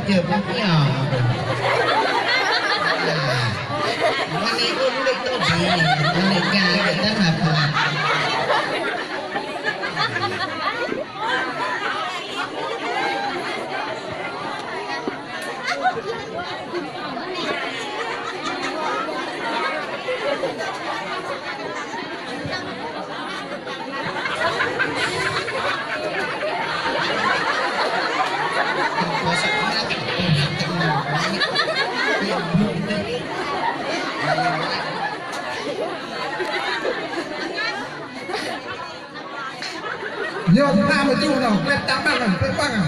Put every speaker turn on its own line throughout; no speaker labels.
chưa bác nhỏวันนี้ก็ลูกตัวดีวันนี้กาเกิดตั้งแต่ผ่าน
Yo ta mà chú nào, lên tám băng à, lên băng à.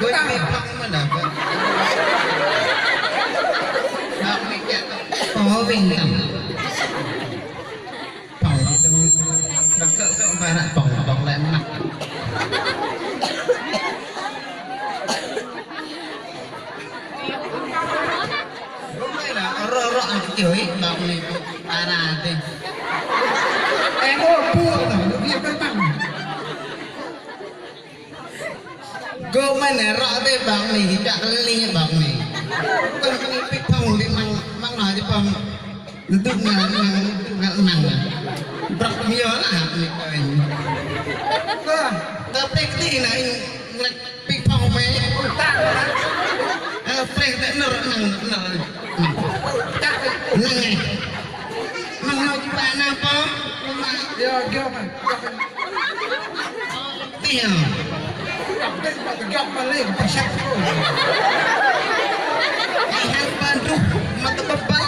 Gue memang mendapat. Có bình tĩnh. Phòng thì đừng sợ và lại bỏng lại mặt. Lúc này là rõ kiểu ấy bỏng này parah deh.
Em ơi, buông tao, nó kia lên băng.
Gue mana rõ deh bang nih, tidak keliling bang nih. Kan penipik pang di mang aja pang. Itu nggak nang. Berapa miliar lah nih kain. Tapi ini nih nggak pik pang me. Tak. Plek tak nang. Tak nang. Mang mau coba napa?
Yo, kan.
Iya.
Gọc mà lên phải sắc thôi.
Lihat bandu mata bebal.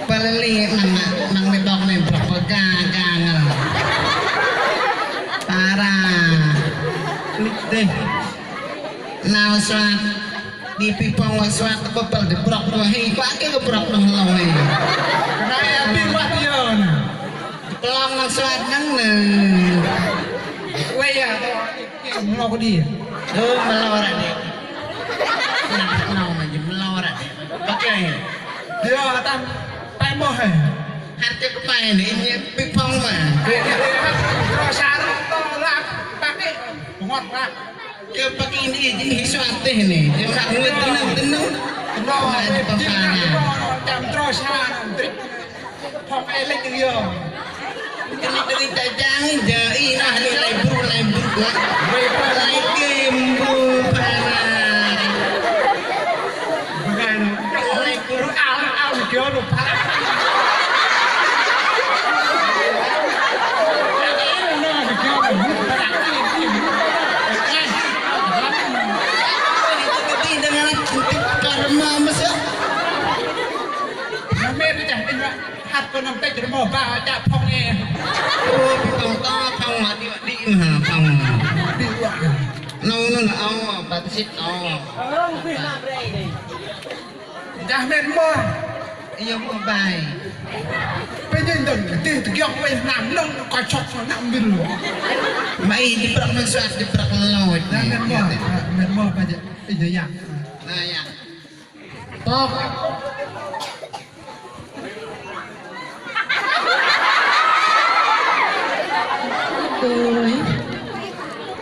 Balik nang nebak nih berapa gagang. Parah. Deh. Now suat di pipang suat bebal di berak wahi pakai ke berak nang lawe.
Cái này bắt giờ nè.
Pelong nang suat nang nè.
Quay à, tao lo có đi.
Melawar deh. Kenapa aja melawar deh. Pakai.
Yo, tay mồ hề.
Harga kepain ini pipong mah.
Rồi sarung to lap pakai ngot lah.
Ke pakai ini suatu nih. Dia nak tenang.
Lo
di pampana.
jam terus trip. Phong elek dia.
Kini dari tajang jai nah nilai buru Nilai game parah.
Bagaimana? Nilai buru al dia lupa. Hát con nằm tay cho nó ba chạm phong nghe.
Phong to phong mà đi mà phong.
Đi quả.
Nó là ông bà xích ông.
Đã mệt mỏi.
Yêu một bài.
Bây giờ đừng từ kia quay làm lông nó coi chọt nó nằm bên lửa.
Mày di berak mensuat di berak laut.
Đã mệt mỏi bây giờ dạng.
Nah ya.
Top.
Ôi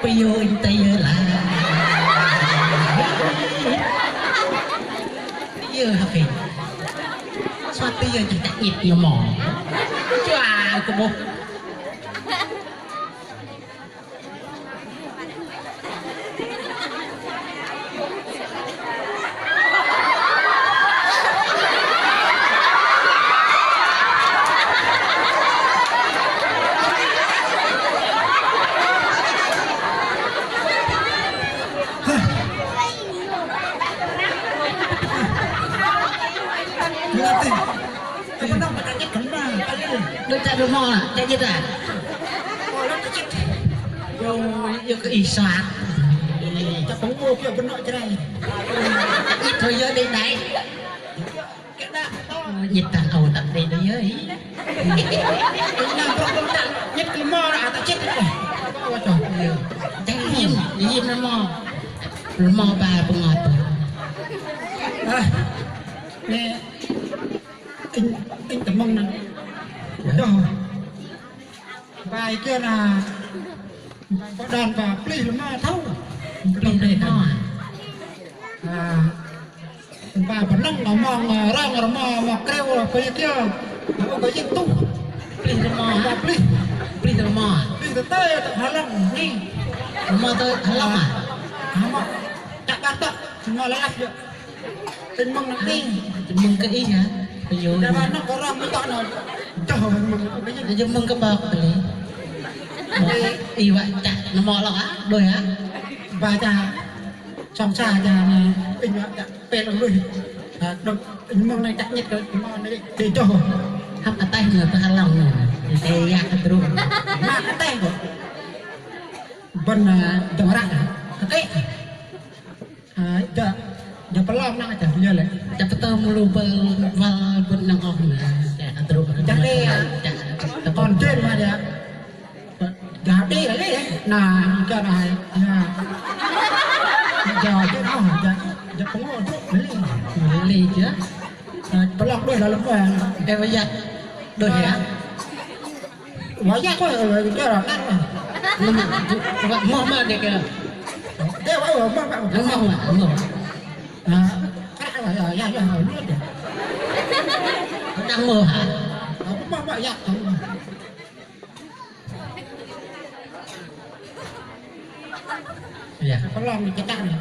bây giờ anh tay là bây giờ học hình sao bây giờ chỉ đặt nhịp nhiều mỏ chứ à của bố Đưa chạy được mò à? Chạy chết à? Yo cái ý soát cho bóng vô kia bên nội trên này ít thôi giờ đi này nhiệt tàn ầu tập đi đây giới nhất cái mò là ta chết rồi trời chạy im nó mò bà bông ngọt
Nè anh tấm mông nè. Bài kia là có đàn và pli là mà thâu
Pli đây đó
và vẫn nông nó mong rong nó mò kêu là bây kia nó có những tu
Pli là mò
và pli
Pli là mò
pli từ tây từ hà long đi
mò tới Hà Long à
hà mò chặt bắt tóc mò là áp được tình mong nó đi
mừng cái ý hả bây giờ
để mà nó có rong mới tao nó cho mừng cái gì
giờ mừng cái bạc đấy ý vậy chả nó mò lắm á đôi hả
và cha xong xa cha in cha pe lòng lui được mong này chặt nhất cái mong này để cho
hấp cái tay người ta Hà Long này để yak cái trụ
mà cái tay của bên chỗ ra cái giờ pelong nang aja dia le
dapat tahu mulu val benang oh ya terus
jadi còn trên mà dia gạt đi đấy nà cho này giờ cái nó giờ cũng có chút
lý chứ
pelong đôi là lắm rồi
em bây giờ đôi hả
hóa giá có cho là nang mà
mua mà để kìa
thế vậy rồi
mua
cái này là giá hồi luôn kìa
đang mua hả
nó cũng mong vậy
dạ
có lòng cái trang này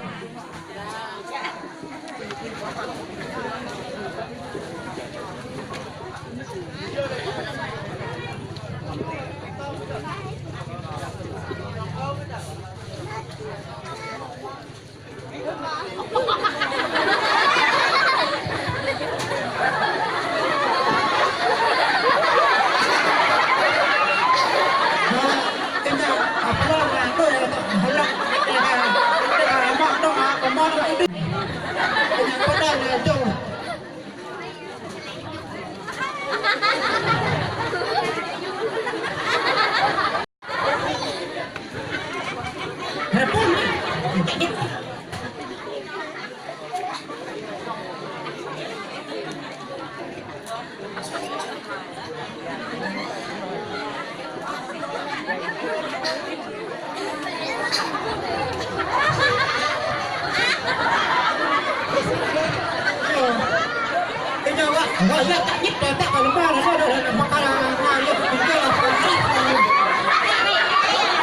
Rồi ra tặng nhất rồi tặng vào lúc ba là thôi rồi mà cái là ngoài được cũng kêu là phải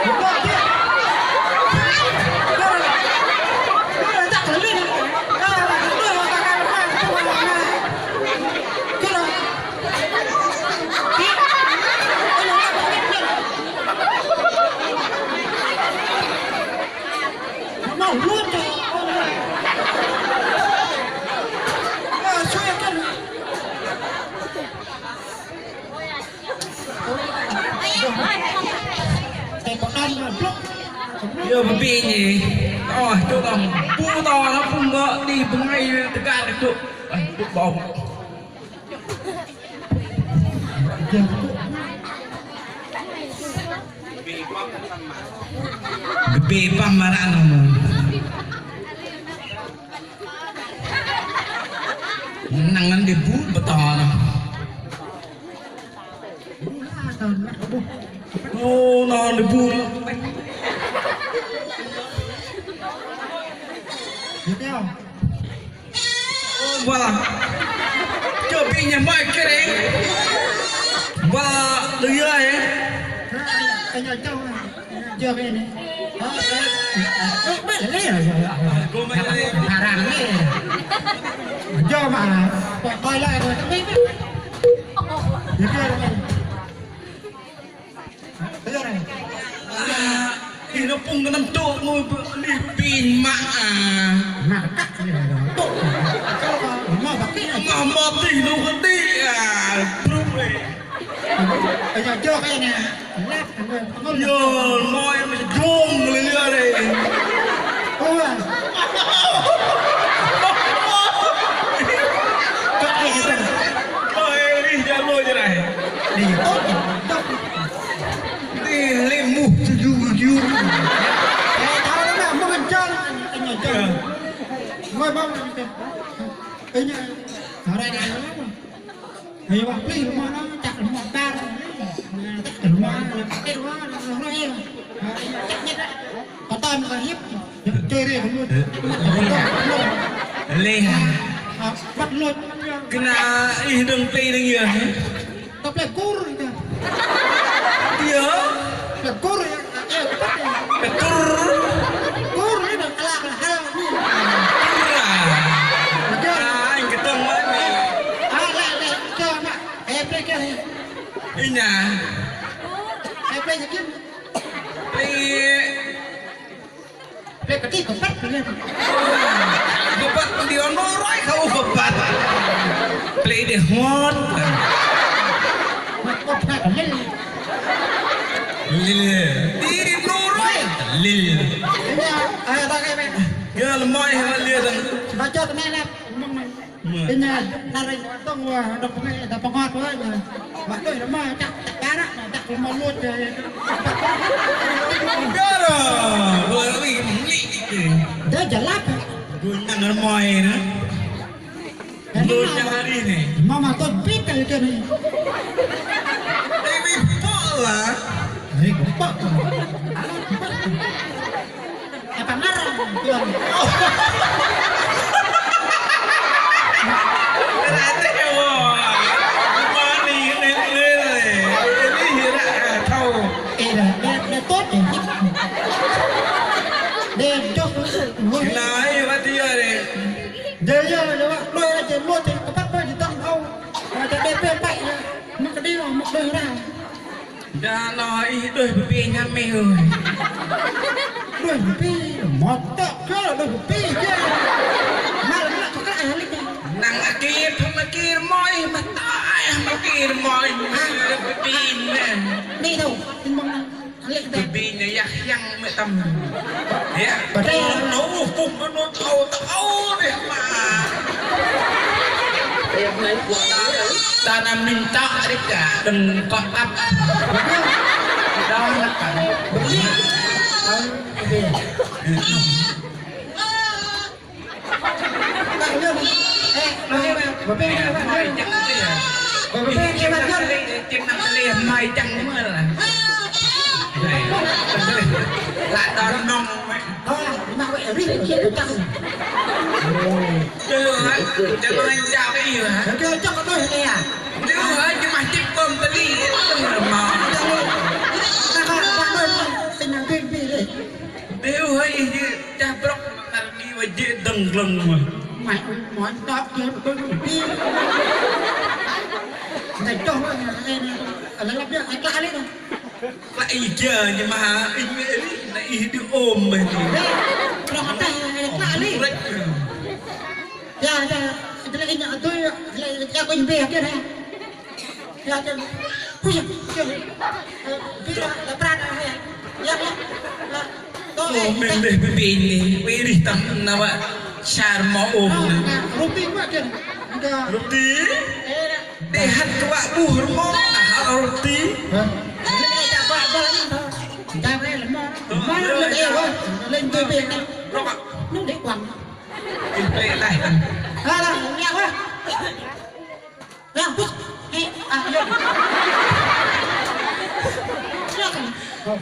đúng rồi chứ rồi tặng nó lên đó là đúng rồi mà cái là không phải là cái là nó mỏng luôn rồi
Yo bebi ni, oh tu kan, pun tahu lah pun tak di pengai dekat itu, tu bau. Bebi pamaran mu, nangan debu betul. Oh, nangan debu. Voilà. Cho bị nhà mai cái đấy. Và được chưa ấy?
Cái nhà châu chưa cái này. Đó, biết là lấy rồi.
Cô mày đi.
Thả rằng đấy. Do mà coi lại rồi biết. Được chưa này? Thấy chưa này?
Thì nó phun cái năm chỗ ngồi đi pin mà
mà cắt gì rồi tốt
mà thì nó có đi đúng rồi
bây giờ cho cái này
nó giờ nói mà rôm lên đây
ôi cái này
rồi đi ra ngồi như này
đi tốt
đi lên mù chú
thao nó làm một hình chân anh nhảy chân ngồi bao cái nhà ở đây này nó lắm thì bạn đi mà nó chặt một ca chặt một cái đó nó em có tam là hiếp chơi đi không luôn
Lê
bắt luôn
kena hidung play dengan dia.
tập lại cur kìa
Dia
là cur ya
betul.
cur ini dah kalah hal ni
Ah, anh ketemu ni.
lại cho mà play kia này
Ina.
play gì kia
Play
cái gì cũng bắt lên
bebat dia noroi kau bebat. Play dia hot.
có phải lên
Lil. Di noroi. Lil.
đây ta cái này
Ya lemai hal dia tu.
baca tu ni lah ini narik tong ada pengen ada pengat tu aja mak tu nama cak karak cak rumah lu je
Gara. Boleh ni.
dia jalap
Guna lemai ni. Guna hari ni.
mama tu pita ke ni
Baby bola.
ni gumpak apa ngarang tuan
Nanti wah, mani ni. Ini hira tahu.
dia tốt để để cho
Kenai mati ni.
dia je lôi ra trên lôi thì có bắt đôi thì tăng không mà để đẹp đẹp vậy nó cái đi là một đời ra
Dah nói đôi bị nhắm mèo.
đôi pi một tợ cơ là đôi pi chứ mà là có cái ai lấy cái
Nang akir, thằng akir moi, matai, akir moi, pin ni.
đi đâu thì mong lấy cái
Pin ni yak yang macam. Ya,
Ở đây-
nó phun nó tahu ni mah. Tanam minta adika dan kau up. Dah nak kan.
bạn nhớ
Mai chẳng dia mai chẳng mơ là lại tao nong
mà vậy đi kia được tăng
chưa hả cho anh chào cái gì hả
chơi cho có đôi này à
nếu hả nhưng mà chích bơm ta đi từng là mò
bạn đôi tình nào viên pi đi
nếu hả cha block ta đi vào dễ đừng lừng mà
mày món đó kia đôi pi này cho nó ở đây làm việc anh lại đấy
lại chờ nhưng mà anh lại đi ôm mình
rồi mà tay lại đi dạ cái này nhà tôi nhà quỳnh về kia này dạ cái ui cái là brand này dạ là tôi
mình để bị bị đi tắm nào ạ xài mỏ ôm
roti quá kìa
roti để hạt các bạn bùa mỏ roti
lên tôi về này nó để quẳng
về lại
là nghe quá làm phút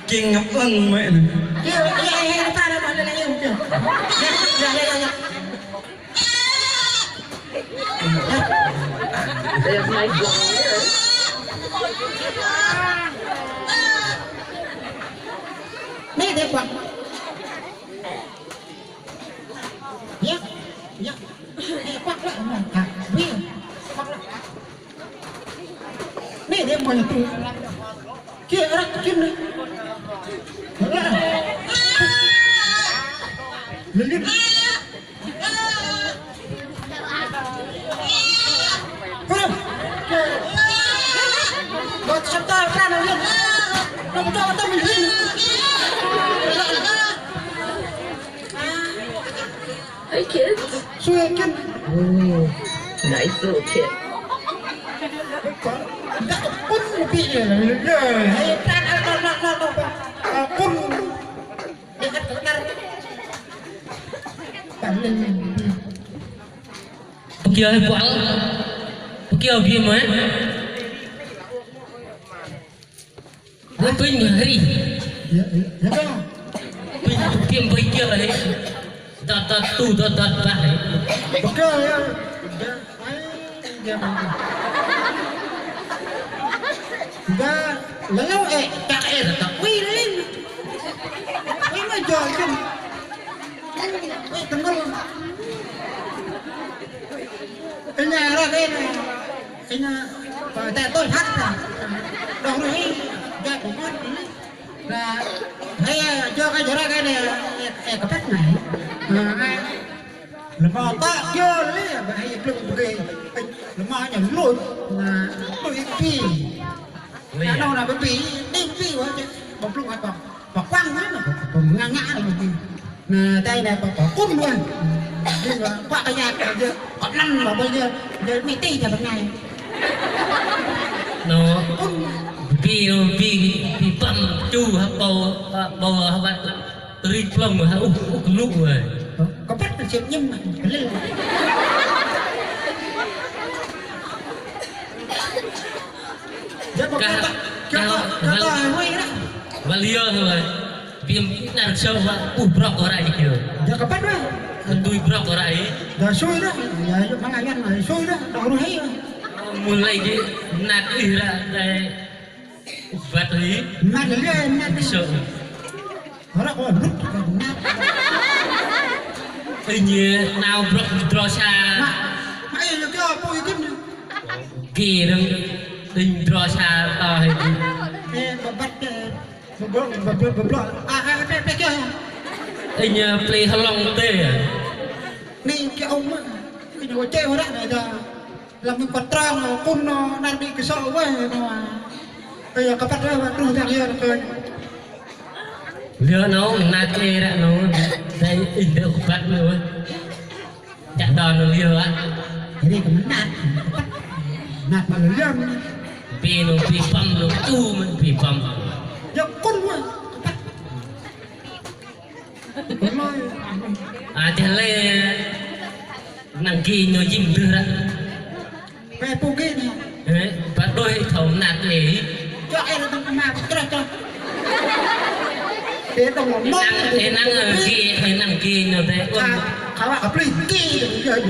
kinh ngọc ưng vậy
ta đã nói là yêu chưa
There's my flyer.
nè để quẳng nhá nhá quăng lại mà thả viên quăng lại nè để mọi người kia ra kim này lên lên không một trăm ta ra nào lên nó cho ta mình lên
Hey kids.
xuôi kim
Ooh, nice little kid.
đã cún bị rồi hay ra cún để cắt cắt bạn lên
Kia quăng. Kia gì mà? Gue tuh ngeri.
Ya kan?
Kim bây giờ đấy tật tu tật bạn đấy
Betul ya. Dah, lalu tak tak wih lain. Wih macam kan. Wih tengok. Cái nhà đó cái nhà tại tôi hát là đầu này ra của con là hay cho cái chỗ ra cái này cái cách này là mò ta chưa đấy hay lưng cái là mò nhỏ lùi là lùi phi là đâu là cái phi đi phi quá chứ bọc lưng còn quăng hết mà còn ngang ngã rồi mà đây này có cút luôn nhưng mà qua cái nhà giờ còn năm mà bây giờ mày ti là bằng ngày
nó vì bầm chu hả bầu hả bạn ri plum hả lúc rồi
có bắt được chuyện nhưng mà phải lên
và lia rồi viêm nàng sâu và brock ở đây kìa
giờ có bắt đó
tôi brock ở đây
giờ xui đó giờ mấy ngày ăn này xui đó đâu nó thấy
mulai di nát đi ra đây vật lý
nát lên nát
sợ
nó có lúc nát
tự nhiên nào brock draw xa
mày là cái bôi cái
kỳ đừng đừng draw xa to hay gì
bắt cái
anh play hăng long tê à
này cái ông á cái đồ chơi hóa này là làm mình quật trăng mà con nó đang bị cái sợ quá mà bây giờ các bạn ra mà đủ thằng kia rồi
lừa nó nát tê đã nó đây in được bắt rồi chặt đòn nó lừa á
thế thì cũng nạt mà lừa
vì nó bị bầm nó tu mình bị bầm
giờ con quá
à thế lên nàng kỳ nó dìm đưa ra
về bù kia này
đấy bắt đôi thấu nạt lệ
cho em là mà cái cho để đồng lòng mong
thế năng kỳ nó thế
khá là hợp lý kia rồi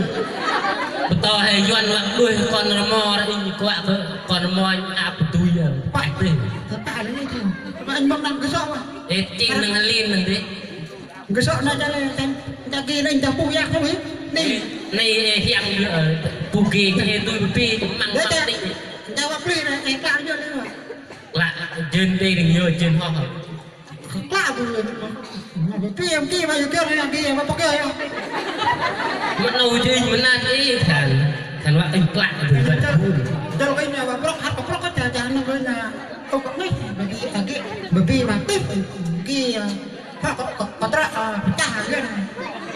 to hay doan đuôi con nó mò đấy quạ con nó mò áp túi giờ phải đi
thật tại là như thế mà anh mong năm cái sợ mà
để chinh năng lên mình đấy
cái sợ này cho nên ta kia anh ta bù giác không ấy đi
này hiện ở bù kỳ thì tôi pi mang
đấy
tao đi
ta vào pli này em cao chưa đấy mà
là trên đây đừng nhớ trên hoa hồng
lạ rồi mà pli em kia bao giờ kia này làm kia mà có kia không
mà nấu chơi mà nát ấy thằngว่าanh lạ rồi vậy
cho cái nhà mà block hát có block hết chả nó cái là không có mấy bởi vì mà tiếp kia có tra trả cái này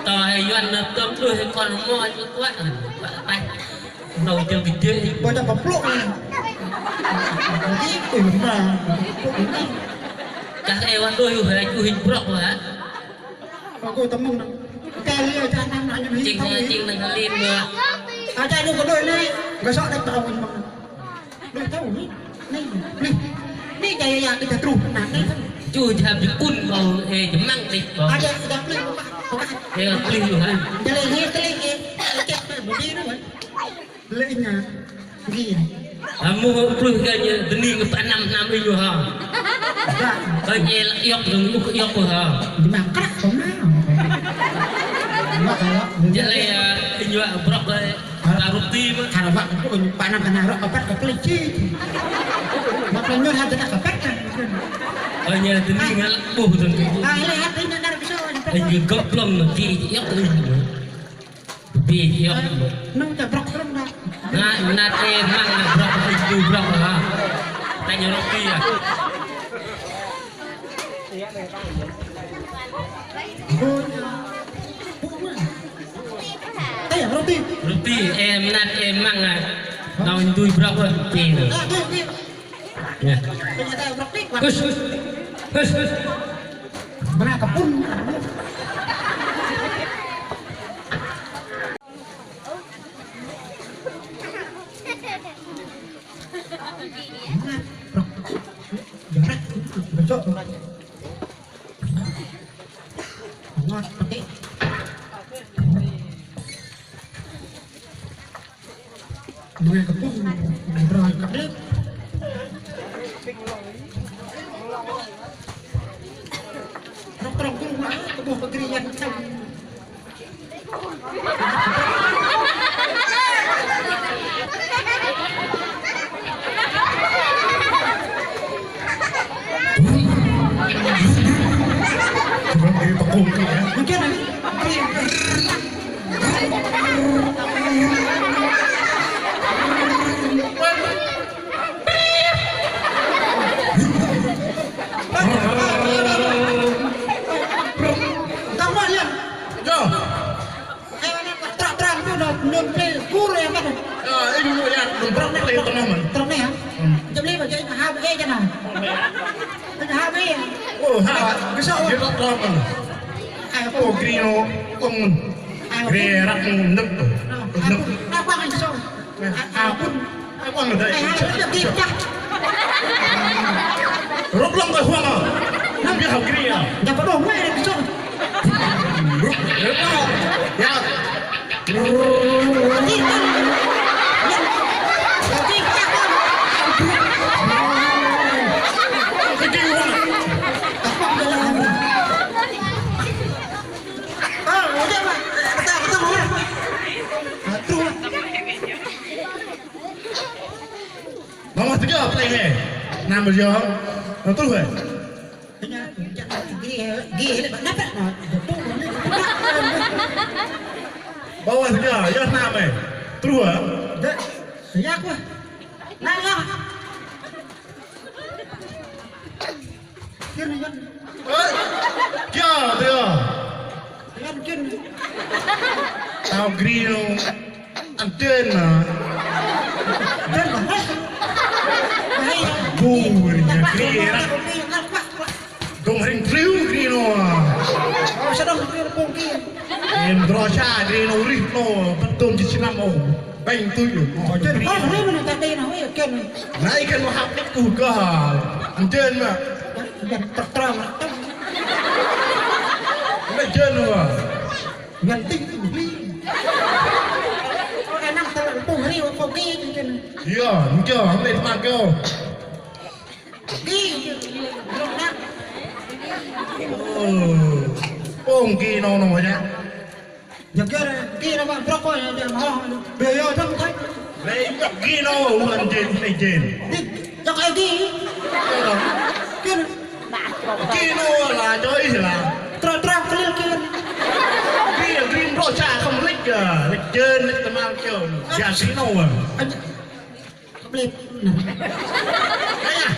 to hay doan tôm đuôi con nó mò chứ quá tay đầu chân bị chơi
bây giờ có block này cái mà
các em ăn đôi rồi anh hình block rồi hả
cô tấm mông cái lia cha năm lại như
chinh đừng lên nữa
cha đừng có đôi này cái sợ đấy tao mình đôi tao này này cái cái trụ nặng đấy
chú thầm chỉ cún vào thì mang thịt vào
ada đập lên
thì linh rồi hả
cái này cái một đi nữa lên nhà gì
mua plus cái như tình yêu của năm đi rồi hả cái gì là yop rồi lúc yop rồi hả
nhưng mà cắt không nào
jadi ini brok roti
karena pak itu panam karena rok kapat kelinci makanya hati tak kapat kan
hanya teningal buh dan
lihat ini dari pesawat
ini goblong nanti yop ini bi yop
nung cebrok serem dah
nah nate mang brok itu brok lah tanya roti ya roti em nat em mang nào tôi brok thì nữa ya hus
mana kepun Dua kepung, berapa kepung? Terang rumah, kepung kegerian cang. Mungkin kamu ya,
Yo.
terang tu dah nyampe guru yang kan?
Ini dulu ya, berapa kali teman-teman?
Terang ni ya, jam lima jadi habis je nak, habis.
Oh, bisa dia tak terang. Oh, Grino, kong gerak nek.
Apa yang so?
Apa nggak ada?
Kita,
Rok lang ka huang ah. Nabi ha Gria.
dah perlu main yang so.
Ya. Mama tiga apa ini? Nama dia. Betul ke? Bawa tiga, ya nama. Terus.
Saya aku. Naya. Kini kan.
Ya, dia.
Kan kini.
Tahu Grino. Antena.
Dan bahas.
Burnya Gria. Dongring kriu Grino.
Oh, sedang berpungki.
Drosha Grino Rino. Betul di sini mau. Baik tu yo.
Oh, ini mana tadi nak? Kan.
Naikkan wahab itu ke. Antena.
Dan terang.
Antena.
Yang tinggi. Enak terlalu pungri, pungki kan.
Ya, enggak, ambil teman kau.
Di. Nak.
Oh, pongki namanya.
Jaga di nama berapa yang dia mau. Biaya tak tak.
Baik, Gino anjen legend.
Di. Jaga di. Kan.
Gino lah, joy lah.
Terang kelil kan.
Dia Green Rocha không lích à, legend teman kau. Ya Gino ah.
Beli.
Ayah,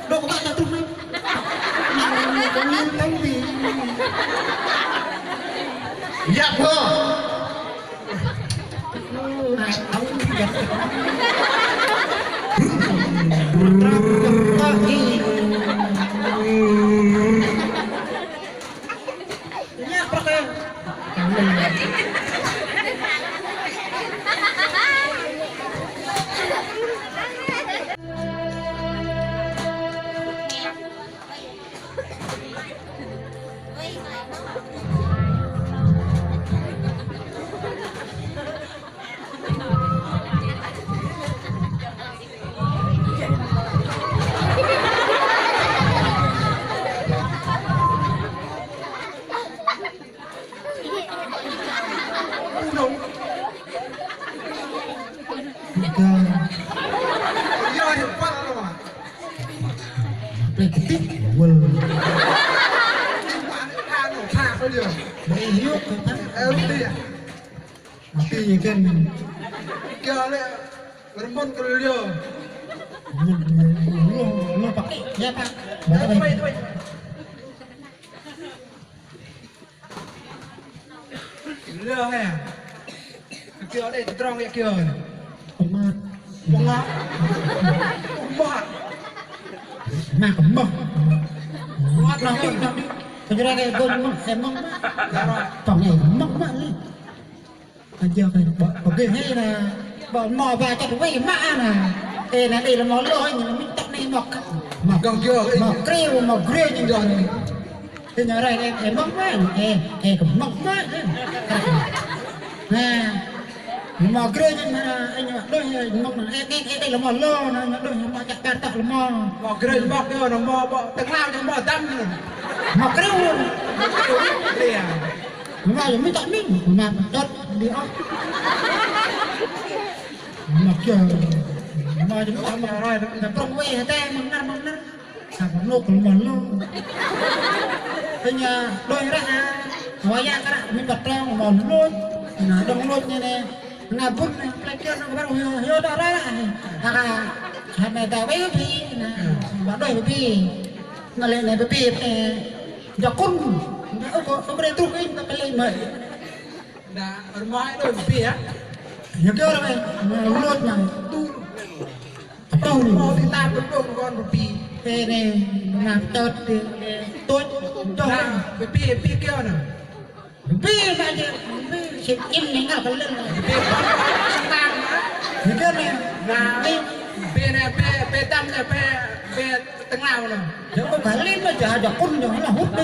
Dok tak tahu ni. Kami tahu ni.
ya po.
Tahu ni. Ya pakai.
Ya hebat loh.
Praktik. Well.
Anu pak dia.
Hidup kan.
Dia.
Mati kan.
Dia le berembun ke dia.
Lu pak. Ya pak. Baik.
Dia ya. Dia le terang ya dia.
Pemat.
Bunga. Bunga.
Nah kembang. Nanti. Penjara kayak gue emang pangai emang mak ni. Aja kan bagi hay là mò ba cho quay mã nè. Này là mò lôi nhưng mà mình tặng này mọc
Gần kia
mọc kêu như vậy. Thế nhà này em mong quá em cũng mong quá. Nè mà kêu anh đôi mong em là mò lo nó đôi mò chặt cắt tạc là mò kêu mò kêu nó mò tầng lao cho mò tâm mò kêu mà giờ mới chọn mình mà đốt đi ốc mà kêu mà chúng ta mà rồi là trong quê ta mong năm à mong lô cũng mong lô bây giờ đôi ra hỏi ra cái mình bật ra mong lô nó đông lô như này là bút này cái kia nó bắt đầu hiểu đó đấy à hai mẹ tao bé phi bắt đầu phi nó lên này phi giờ con ông đây tụi cái nó lên mày đã ở ngoài rồi phi á hiểu chưa đâu mày lốt này tu mò thì ta vẫn còn con phi thế này làm tớt thì tôi cho phi kia nè phi mà chỉ im này ngả cái lên này sang tăng nữa cái này là phi này phi tâm này phi tầng nào nè chứ không phải lên mà chả cho con nó là hút đi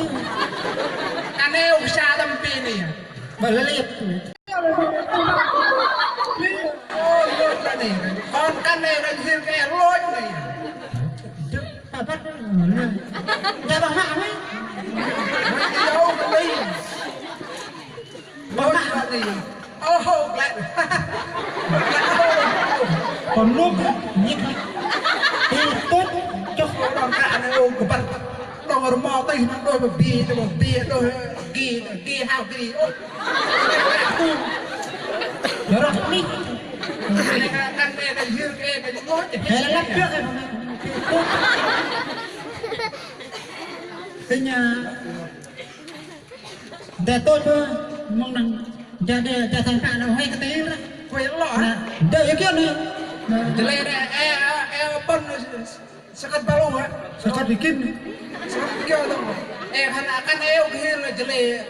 anh em xa tâm phi này mà lấy liệp ôi lôi ra này con căn này là riêng cái lôi này à bắt ra bằng mạng ấy đâu đi lôi ra gì ô hô lại còn lúc nhịp thì tốt cho con cả này ôm của bạn đong ở mò tay nó đôi một bia đôi kia hao kia ôi nhớ rồi đi căn này là riêng cái lôi thế là lắp trước em thế nhà để tôi mong rằng ra thành cả nào hay cái tí đó quay lọ đây kia này để lên bận sẽ cắt bao lâu á sẽ cắt đi kim sẽ cắt kia đâu em hắn căn eo kia là chỉ là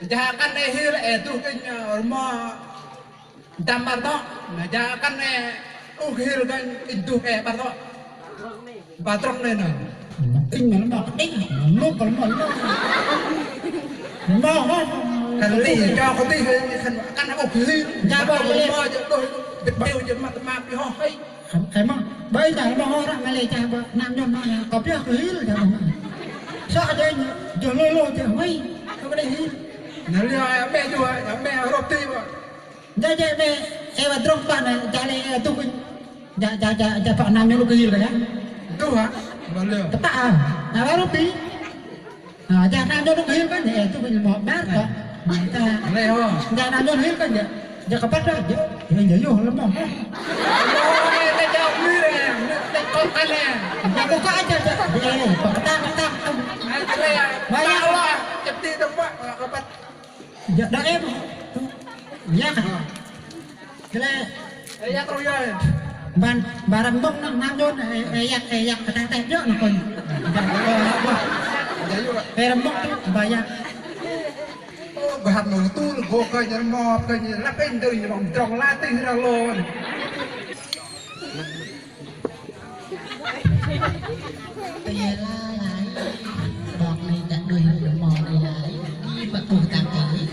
giá căn này kia là tu cái mà đam mặt đó giá căn này kia là cái tu cái mặt đó và trong này nè kinh mà nó bảo đích nó còn nó cần đi cho có tí căn nó cứ ra bao nhiêu bao nhiêu đôi biệt bao nhiêu mặt mà bị ho hay em mà bây giờ nó ho ra mà lấy cha nam nhân nó có biết cứ hí là sao đây giờ lôi lôi thì hay không có đây hí nó liền mẹ chùa mẹ rộp tim mà đây mẹ em vào trong bàn này cha này tu dạ phận nam nhân nó cái gì rồi nhá tu hả tập tạ à bao tí cha nam nhân nó cái gì cái này tu mình một bát đó này ho cha nam nhân hết cái gì giờ có bắt ra giờ nhảy vô lắm mà đây cho quý này đây con cái này nhà cô có ai chơi chơi này còn ta không cái này mà nhau à chụp đi đâu quá có bắt giờ đó em nhá cái này ya tôi rồi ban barang bông nang nam này yak tang tang nữa còn barang bông bayar bà hạt nổ tu là vô coi như mò coi như lắp in từ như vòng tròn la tinh ra luôn bây giờ lại bọt này đã đuổi mò này lại đi mà cùng tạm tới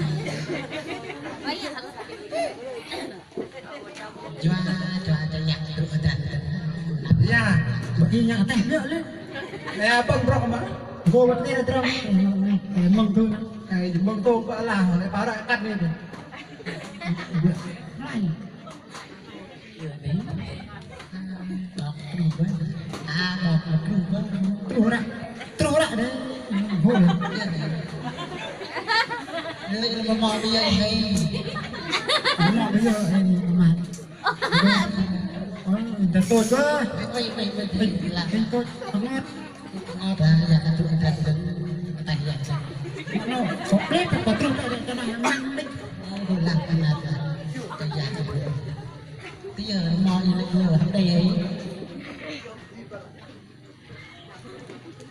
cho nhặt tụi thành ya đi nhặt tay nữa lên nè bông rong mà vô bật đi là trong mong tu này mong tu có làm lại báo đại cắt lên rồi trù ra đấy hồi đây là mò bây giờ hay mò bây giờ hay mà để tôi cơ mình là cái tôi không ngắt và giờ là tụi thành tài dạng sao nó sốt lết và trù ra cho nó mang đi rồi làm cái nào tài dạng bây giờ mò gì lại giờ hôm đây ấy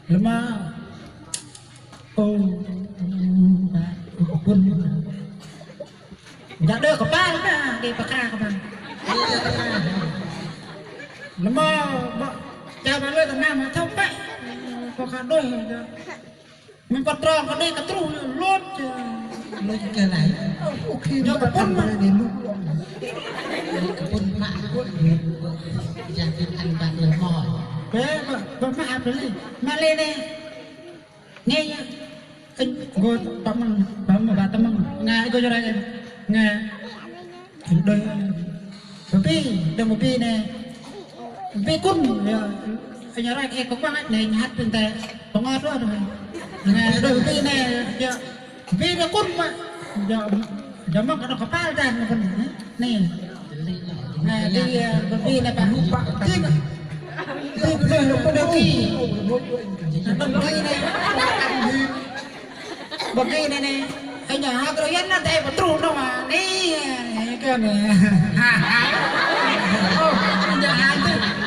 lama cô quân đã đưa có ba nữa đi bạc ca các bạn lama cha bạn lên tận nam mà thông vậy có khá đôi mình còn tròn còn đây cả trù lốt lốt trở lại cho cả quân mà kebun mak aku jadi ăn lemon mak beli male ne ya gue temen nggak gue jual nggak đôi bpi nè bpi cún ya anh nhớ anh có quăng này hát trên tay có ngon luôn rồi nè đôi bpi nè ya bpi nó cún mà giờ mong nó có bao đàn mà còn nè nè đi bpi này bạn tin tin nó có đâu kỳ bpi này anh nhà hát rồi nó đẹp một trù đâu mà đi cái này nhà hát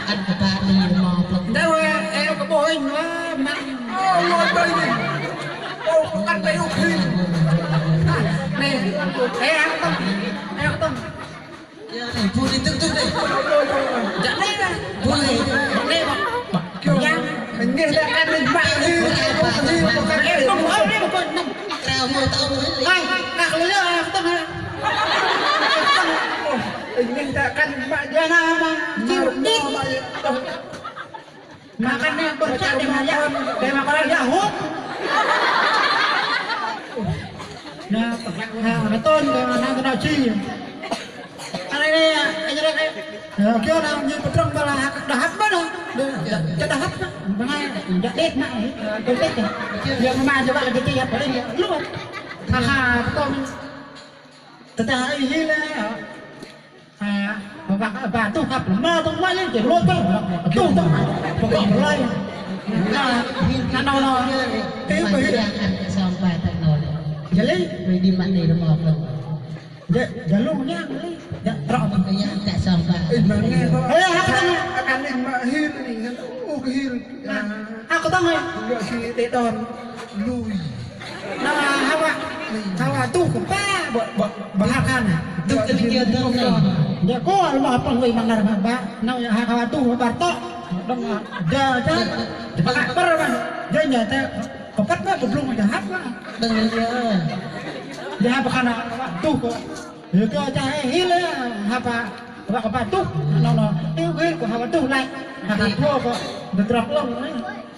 anh của ta đi mò đâu em có bố anh quá mặn ngồi bên này anh phải học phim này em không vui đi tức đi dẫn đi ra vui đi mà kiểu mình nghe ra ăn mình bạn đi em không ở đây mà còn nằm treo mưa tao ai nặng lấy ra tâm ha mình ta căn bạn ra na mà chịu đi mà căn này còn chạy để mà ra để mà có ra hút na nó tôn để mà nó nào chi anh đây anh đây kêu nào như một trong là đã hấp mất rồi cho đã hấp mà ngay đã đét lại tôi đét rồi giờ mà cho bạn là cái gì ở đây lúc rồi hà con ta ấy là và tôi gặp mà tôi mới lên chuyện lôi tôi tôi còn lôi là nó cái xong bài thật rồi giờ lấy vì đi mặt này nó mọc rồi giờ luôn nhá dạ rõ một cái nhá tại sao vậy mà nghe thôi anh em mà hiên này ô cái hiên có tông rồi gọi gì để đòn lùi nó hawa tu của ba bộ hạt ăn tu cái kia thơm này giờ có mà bằng người bằng nào ba nào hawa tu của bà to đông giờ chứ bạn bắt ra giờ nhà ta có cắt bớt một luôn mà hát quá đừng giờ hai bạn nào tu của rồi cho cha hiên lấy hapa và có bạn tu nó yêu hiên của hapa tu lại hạt thua của được trọc lông đấy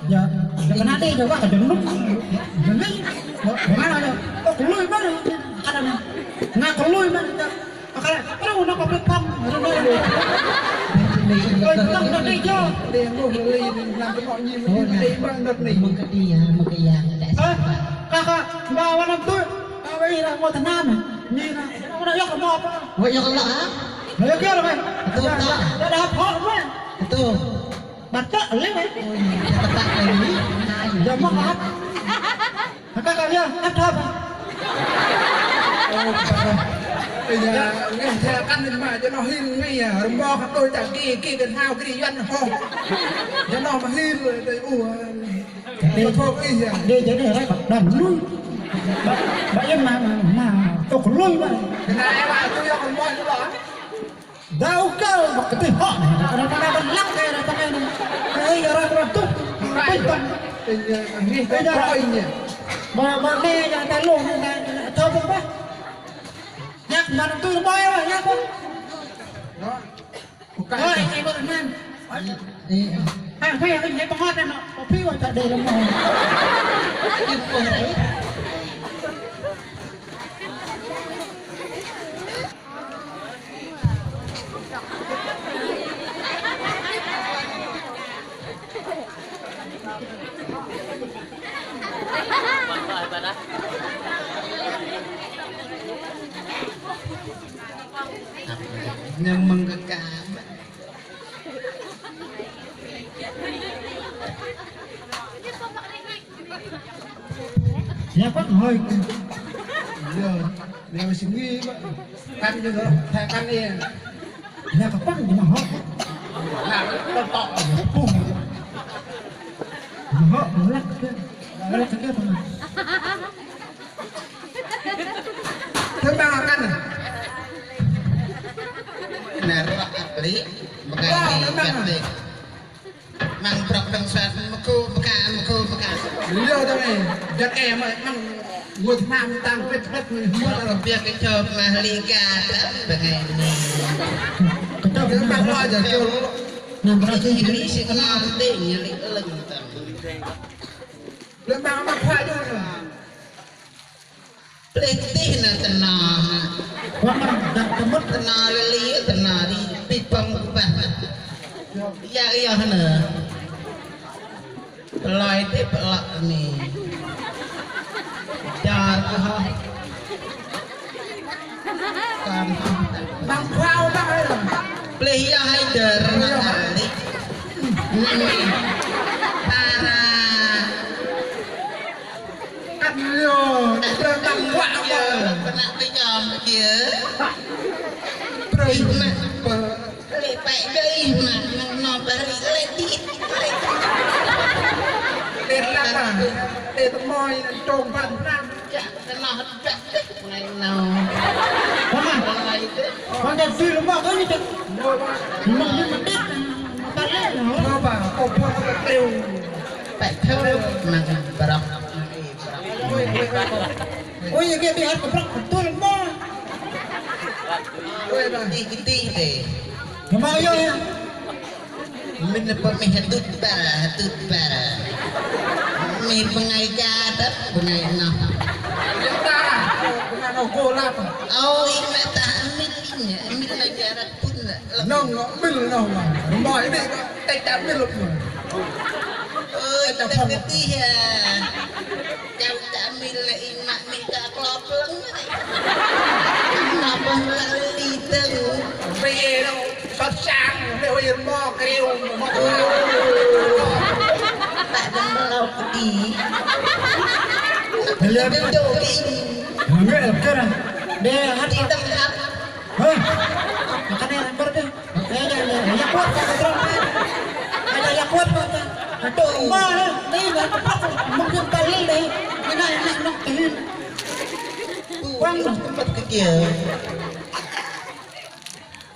giờ giờ nó đi rồi các bạn lúc mình đi mà nó có cũng lui mất rồi ăn này ngã cũng lui mất cái đâu nó có cái phong nó đi nó đi cho để ngồi đi làm cái mọi gì mình đi bằng đợt này một cái gì tại sao kakak bawa năm tôi bây giờ một thằng nam nhìn nó đã dốc mò vậy dốc lạ đấy kia rồi mày đã họ quá tôi bắt chợ lấy đấy giờ mất hát các bạn nhá hát thơm bây giờ nghe theo căn mà cho nó hin ngay à rồng bo tôi chẳng kia gần hao cái đi doanh ho cho nó mà hin rồi đây đi thôi cái gì đi để đây đầm lui bạn mà tôi còn lui mà này bạn tôi còn moi nữa đó đâu cơ một cái họ này nó đang lắc đây là cái này bây giờ ra con túc bây giờ nghe cái đó nhỉ mà nghe nhà ta luôn người ta thơm không bác nhắc mà tôi moi mà nhắc không đó thôi anh có được ăn phải anh thấy bông hoa này mà có phi vào chợ đề lắm rồi nhưng mà đấy
nhưng mừng cái cả
nhà bắt hơi
giờ đều suy nghĩ vậy căn như thế thay căn đi
nhà có bắt nhưng mà họ
làm nó to
bùng họ lắc cái thôi
thứ ba căn này nè rõ lý một cái gì mang prok đằng sau một cô lý do đâu này giật em ấy mang
một năm tăng vết vết người mua là
việc cái chộp mà ly ca đã về ngày này
cái tao cái tao lo giờ kêu nằm ra chơi
thì lý sẽ có nào để như lý lưng tầm
lên bao nó khoai đâu rồi
lên tí là tần nò
quá mà đặt mất
tần nò lý tần nò đi bị bông của bạn ra cái gì nữa loài tiếp lọ này cho có còn
bằng khoao bao rồi
play ya hay der nanti para
ăn liều bằng khoao
ya kena pejam dia
rồi
lepak gay no bari leti
lên là để tao mồi trộm bằng năm
chak kena chak ngai no
quá mà con đang suy lắm bao cái gì vậy mình biết mà lên nó bảo cột qua cái tiêu
phải theo nang barang
ôi cái bị ăn của tôi lắm bao ôi bà
đi kiti deh
cái bao nhiêu ya
mình là pemih hatut bara mi pengajar dat pengai no
chúng ta cũng là nó cô lắm
oh ini tak minnya min ajaran pun
nông nó mình nông mà nó mỏi đi tay đạp đi lục rồi
ơi ta keti ya jauh tak min la imak min ka klop leng napa lali teng
bây giờ đâu sốt sáng bây giờ mò kêu mò
tak ada melau putih
lên
cái đồ đi
nghe được chưa này để hát
đi tâm hấp
hả cái này làm bớt đi để ya kuat cái trong ada ya kuat cái đồ mò đấy đây là cái bắt mungkin kali đấy cái này nó cái
quăng tempat ke kia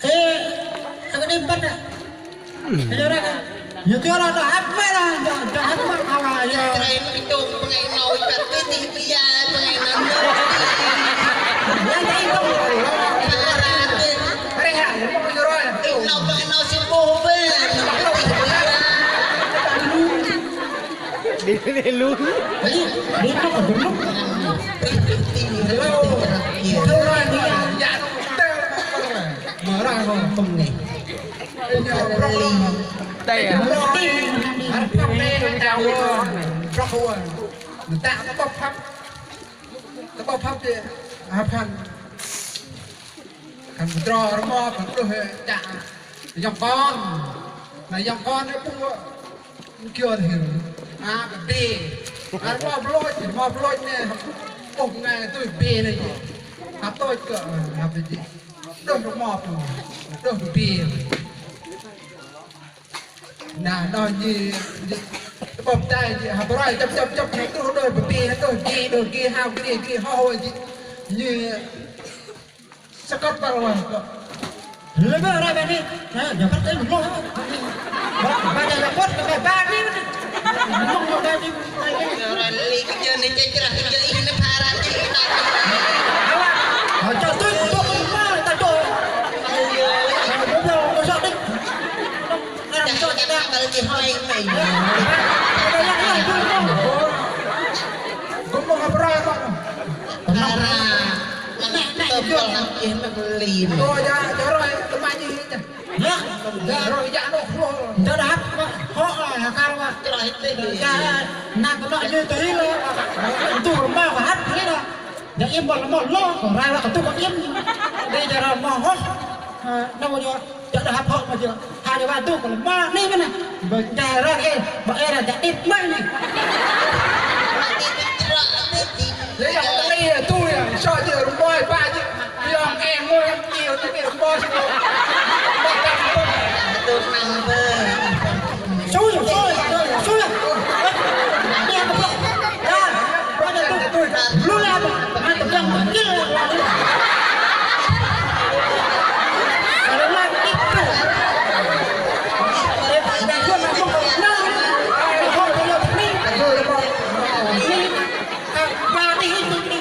cái đi bắt à cái đó cái những cái đó hấp mấy là hấp mấy à giờ
tren itu pengai nau ikat peti pia pengai nau
yang thấy không cái này là một cái rồi
nau pengai nau simpo ben
đi luôn đi nó còn đúng lúc thôi rồi đi dạ mở ra rồi
không này
đây à
ăn bắp đây chào rau rồi người ta nó bắp pháp đi hành cần trò nó mò cần đồ hệ chả dòng con này dòng con nó cũng chưa thì cái bê mò lôi nè cùng ngày tôi bê này tôi cỡ làm cái gì đâu nó mò đâu nó bê nà nó gì bông tay gì hả bơi chập tôi đôi bê đôi kia hao cái kia ho gì như Scott Bauer lấy bơ ra bên đi giờ bắt tới một lô ba giờ là quất cái ba đi không đâu đi
orang li kerja ni cerah kerja ini parah cerita
họ cho tôi không ma ta tôi bây giờ tôi sao đấy làm cho
jangan nak balik hoi mai
cũng mau gặp ra không
parah mana tebal nak beli
rồi rồi tôi mang gì nhá rồi dạ nó cho đáp họ là cao mà
cerah itu
nàng có loại như thế là tụ ba và hát thế là để em bảo là một lo còn ra là tụ có em đây là mò hót đâu mà cho đáp họ mà chưa hai đứa ba tụ còn ba đi bên này bởi nhà ra cái bọn em là đã ít mấy này lấy dòng đây là tôi à so với đồng boy ba chứ dòng em ngồi em nhiều chứ cái đồng boy
tu nang ber
xui rồi đi học ra bây giờ tôi luôn làm ăn tập trung kia là làm ít thôi để cho nó không nó không có được đi ba đi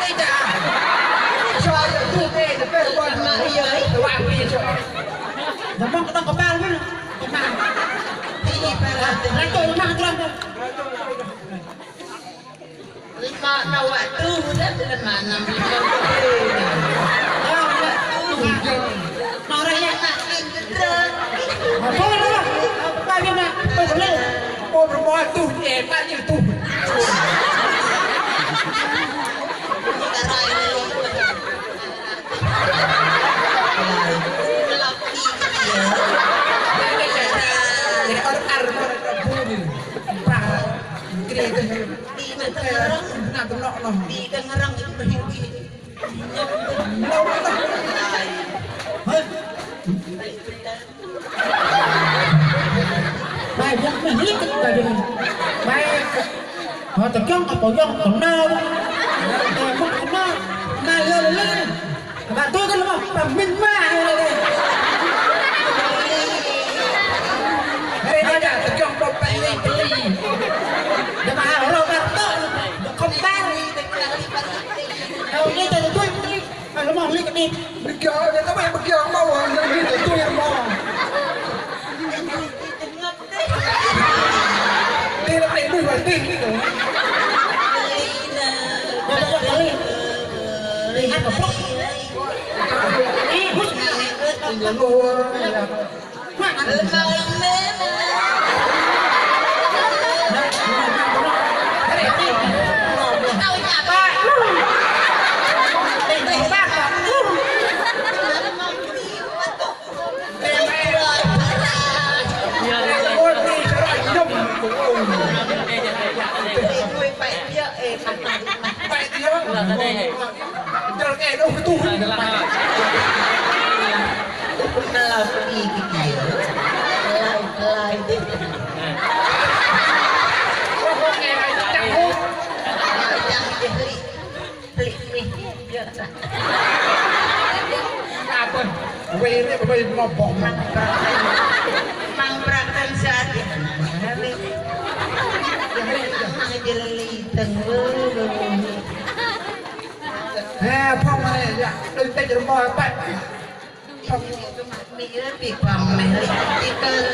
đây chả cho tu về để về quan mà ấy để vào đi cho nó mong nó có bao luôn mà thì phải là nó tôi mang lên
lima nawa tu dah lima enam
nó đây nha mà thôi đó bao nhiêu này tôi có lên ôm nó bao tu em bao nhiêu tu bài viết mình hết cái bài gì bài họ tập trung ở cổ dòng cổ nào không cổ nào mà lên lên bạn tôi cái là mà mình mà đây đây là tập trung vào bài này để mà họ đâu bạn tôi không ban đâu đây là tôi nó mong lên cái đi bây giờ các bạn bây giờ đâu rồi đi để tôi làm mò đi là để đuổi vào tim đi rồi đi hát một phút đi hút là ngô Quay nó bỏ
mang praktek saat ini jadi tenggelam
phong này đừng tay cho mò bạn phong
bị bị phòng này bị cơn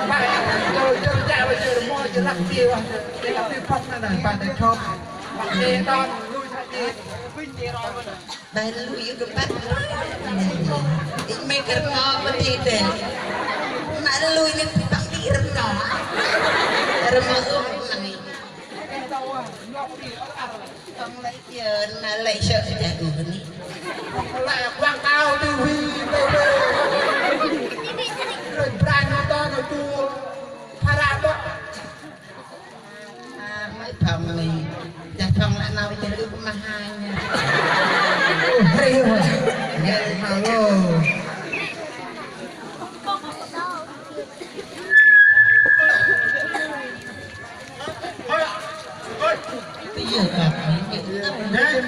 bạn tôi chơi chạy bây giờ mò cho lắc tiêu cái lắc tiêu phong này bạn để chọn bạn để đón lui thay đi
bài lui cái bắt mấy cái mò bên đi đến mà lui nên bắt đi rầm nọ rầm nọ này không lấy giờ mà lấy sợ chạy của mình
là quảng cáo TV rồi brand to rồi tu Parabot
mấy phòng này nhà phòng lại nào bây giờ cũng mà hai nha
hay rồi hello
bây giờ gặp những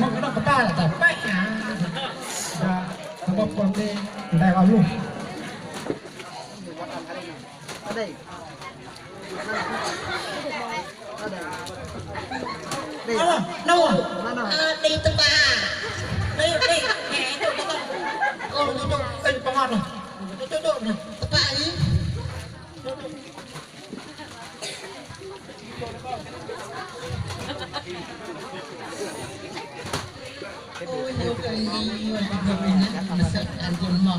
mong cái đó có ta là tập bách à thằng bọc còn đi đại vào luôn đâu
đi từ ba
đây đây ô đi đâu anh có ngọt rồi đâu này
từ ba gì ôi nhiều cái gì mà được này nó sẽ ăn dùng mỏ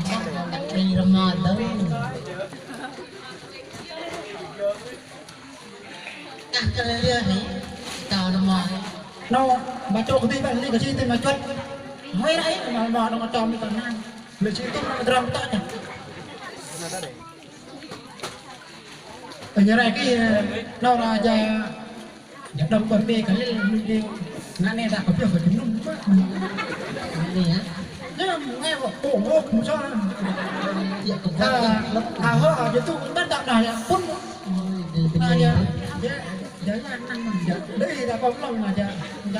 đi ra mà đâu cái này này tao nó mỏ
nó mà chỗ cái bạn đi cái gì thì mà chốt mấy đấy mà mỏ nó cho mình còn ăn mình chỉ tốt nó drum tốt nhỉ ở nhà này cái nó là giờ nhập đồng bờ bê cái lên đi ngã này đã có việc phải chúng nó quá
gì á
nhưng nghe một cổ ngô cũng cho họ giờ tôi bắt đầu này phun giờ là ăn mà đấy là có lòng mà giờ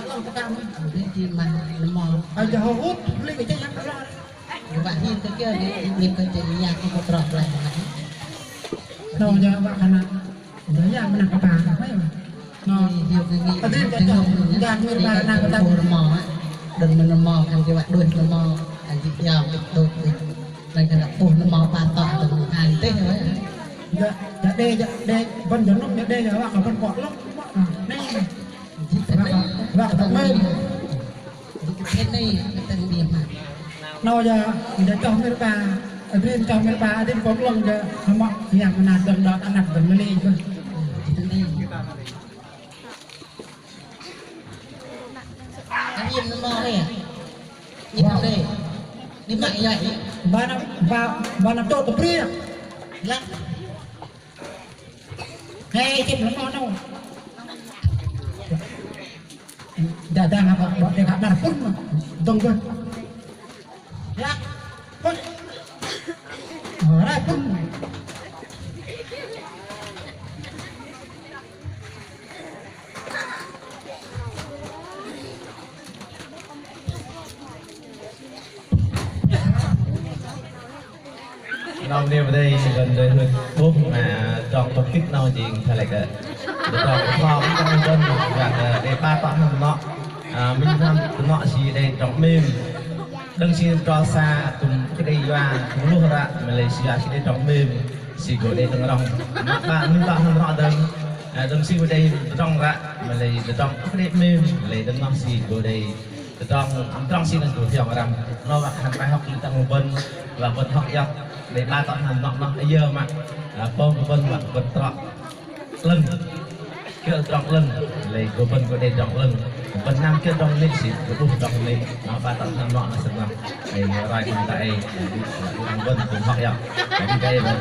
lòng cái cam
cái gì mà mò
giờ họ hút lên cái chân nó lo
bạn nhìn cái kia đi nhìn cái chân nhà không có trọt lại
no giờ vợ khả năng giờ nhà mình làm bà mấy mà no
nhiều cái nghĩ
ở đây cái chồng nhà người bà làm cái
mồ mò á đừng mình mò ăn cái bạn đuôi mò ăn thịt giò đôi này cái là phun mò ba tọ từ hàng tết rồi
dạ dạ đây vẫn giống lúc đây giờ vợ vẫn quạt lắm đây vợ thật mê
cái này cái tên điểm mà
no giờ chồng người bà ở bên chồng người bà đến có lần giờ họ nhà mình làm đợt đợt ăn nặng gần mới lên cơ
anh im nó mò đây à im đây đi mạnh vậy
ba năm trộn tập ria
lắc
hey chụp nó ngon đâu đã đang học bọn để học đàn phun mà đồng cơ lắc phun ở đây phun
Nông đi vào đây gần đây thôi bố mà chọn tập kích nào gì thay lại cái chọn kho cũng trong dân và để ba tọa hầm nọ mình tham nọ gì đây trọng mềm đừng xin cho xa cùng cái đây và cũng lúc ra Malaysia chỉ đây trọng mềm chỉ của đây từng lòng bạn mình tọa hầm nọ đừng xin vào đây trong ra Malaysia trong cái đây mềm lấy đừng nọ gì của đây trong xin là của theo rằng nó là hành bài học chúng ta một bên và bên học dọc để ba tọa hành nó giờ mà bông bên và bên trọ lưng cái trọ lưng lấy của bên của đây trọ lưng bên nam cái trong lịch sử của tôi trọ lưng nó ba tọa hành nó là sẵn lòng để rồi hiện tại bên cùng học dọc để đi đây rồi